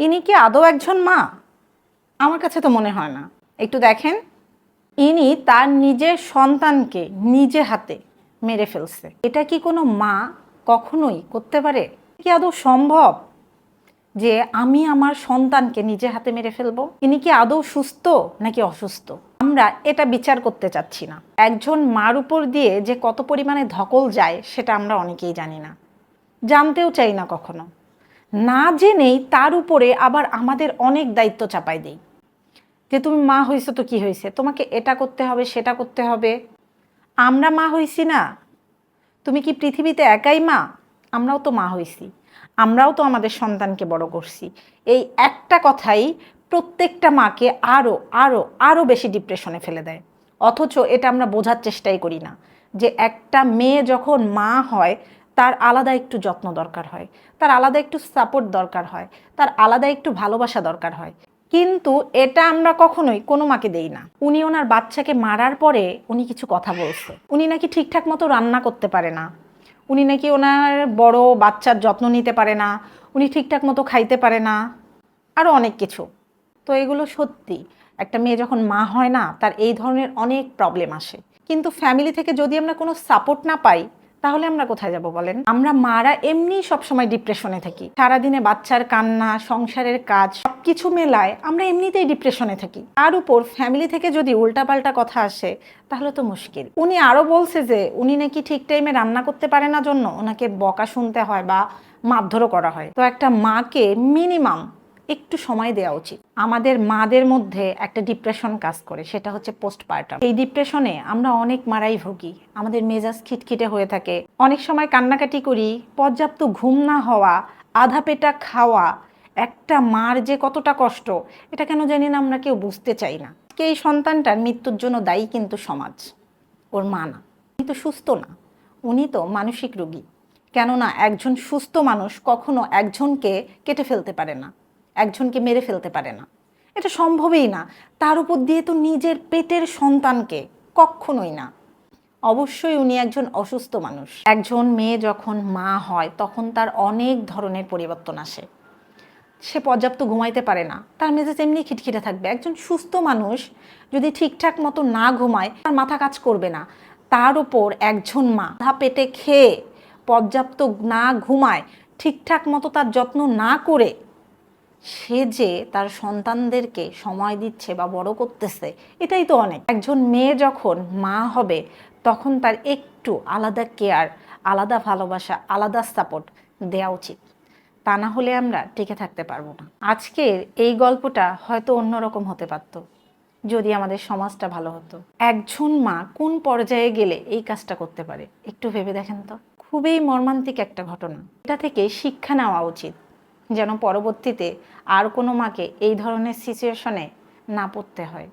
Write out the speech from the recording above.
ইনি কি আদৌ একজন মা? আমার কাছে তো মনে হয় না। একটু দেখেন, ইনি তার নিজের সন্তানকে নিজে হাতে মেরে ফেলছে। এটা কি কোনো মা কখনোই করতে পারে? কি আদৌ সম্ভব যে আমি আমার সন্তানকে নিজে হাতে মেরে ফেলবো? ইনি কি আদৌ সুস্থ নাকি অসুস্থ? আমরা এটা বিচার করতে চাচ্ছি না। একজন মার উপর দিয়ে যে কত পরিমাণে ধকল যায় সেটা আমরা অনেকেই জানি না, জানতেও চাই না কখনো। না জেনেই তার উপরে আবার আমাদের অনেক দায়িত্ব চাপাই দেই যে তুমি মা হইছো তো কি হয়েছে, তোমাকে এটা করতে হবে সেটা করতে হবে। আমরা মা হইছি না? তুমি কি পৃথিবীতে একাই মা? আমরাও তো মা হইছি, আমরাও তো আমাদের সন্তানকে বড় করছি। এই একটা কথাই প্রত্যেকটা মাকে আরও আরও আরও বেশি ডিপ্রেশনে ফেলে দেয়। অথচ এটা আমরা বোঝার চেষ্টাই করি না যে একটা মেয়ে যখন মা হয় তার আলাদা একটু যত্ন দরকার হয়, তার আলাদা একটু সাপোর্ট দরকার হয়, তার আলাদা একটু ভালোবাসা দরকার হয়। কিন্তু এটা আমরা কখনোই কোনো মাকে দেই না। উনি ওনার বাচ্চাকে মারার পরে উনি কিছু কথা বলছে, উনি নাকি ঠিকঠাক মতো রান্না করতে পারে না, উনি নাকি ওনার বড় বাচ্চার যত্ন নিতে পারে না, উনি ঠিকঠাক মতো খাইতে পারে না, আরও অনেক কিছু। তো এগুলো সত্যি, একটা মেয়ে যখন মা হয় না তার এই ধরনের অনেক প্রবলেম আসে। কিন্তু ফ্যামিলি থেকে যদি আমরা কোনো সাপোর্ট না পাই তাহলে আমরা কোথায় যাব বলেন? আমরা মারা এমনিই সবসময় ডিপ্রেশনে থাকি। সারাদিনে বাচ্চার কান্না, সংসারের কাজ সবকিছু মেলায় আমরা এমনিতেই ডিপ্রেশনে থাকি। তার উপর ফ্যামিলি থেকে যদি উল্টাপাল্টা কথা আসে তাহলে তো মুশকিল। উনি আরও বলছে যে উনি নাকি ঠিক টাইমে রান্না করতে পারে না জন্য ওনাকে বকা শুনতে হয় বা মারধরও করা হয়। তো একটা মাকে মিনিমাম একটু সময় দেওয়া উচিত। আমাদের মাদের মধ্যে একটা ডিপ্রেশন কাজ করে, সেটা হচ্ছে পোস্টপার্টাম। এই ডিপ্রেশনে আমরা অনেক মারাই ভুগি, আমাদের মেজাজ খিটখিটে হয়ে থাকে, অনেক সময় কান্নাকাটি করি, পর্যাপ্ত ঘুম না হওয়া, আধা পেটা খাওয়া। একটা মার যে কতটা কষ্ট এটা কেন জানি না আমরা কেউ বুঝতে চাই না। এই সন্তানটার মৃত্যুর জন্য দায়ী কিন্তু সমাজ, ওর মা না। উনি তো সুস্থ না, উনি তো মানসিক রোগী। কেননা একজন সুস্থ মানুষ কখনো একজনকে কেটে ফেলতে পারে না, একজনকে মেরে ফেলতে পারে না, এটা সম্ভবই না। তার উপর দিয়ে তো নিজের পেটের সন্তানকে, কখনোই না। অবশ্যই উনি একজন অসুস্থ মানুষ। একজন মেয়ে যখন মা হয় তখন তার অনেক ধরনের পরিবর্তন আসে। সে পর্যাপ্ত ঘুমাইতে পারে না, তার মেজাজ এমনি খিটখিটে থাকবে। একজন সুস্থ মানুষ যদি ঠিকঠাক মতো না ঘুমায় তার মাথা কাজ করবে না। তার উপর একজন মা আধা পেটে খেয়ে, পর্যাপ্ত না ঘুমায়, ঠিকঠাক মতো তার যত্ন না করে সে যে তার সন্তানদেরকে সময় দিচ্ছে বা বড় করতেছে, এটাই তো অনেক। একজন মেয়ে যখন মা হবে তখন তার একটু আলাদা কেয়ার, আলাদা ভালোবাসা, আলাদা সাপোর্ট দেওয়া উচিত। তা না হলে আমরা টিকে থাকতে পারবো না। আজকের এই গল্পটা হয়তো অন্যরকম হতে পারত যদি আমাদের সমাজটা ভালো হতো। একজন মা কোন পর্যায়ে গেলে এই কাজটা করতে পারে একটু ভেবে দেখেন তো। খুবই মর্মান্তিক একটা ঘটনা। এটা থেকে শিক্ষা নেওয়া উচিত যেন পরবর্তীতে আর কোনো মাকে এই ধরনের সিচুয়েশনে না পড়তে হয়।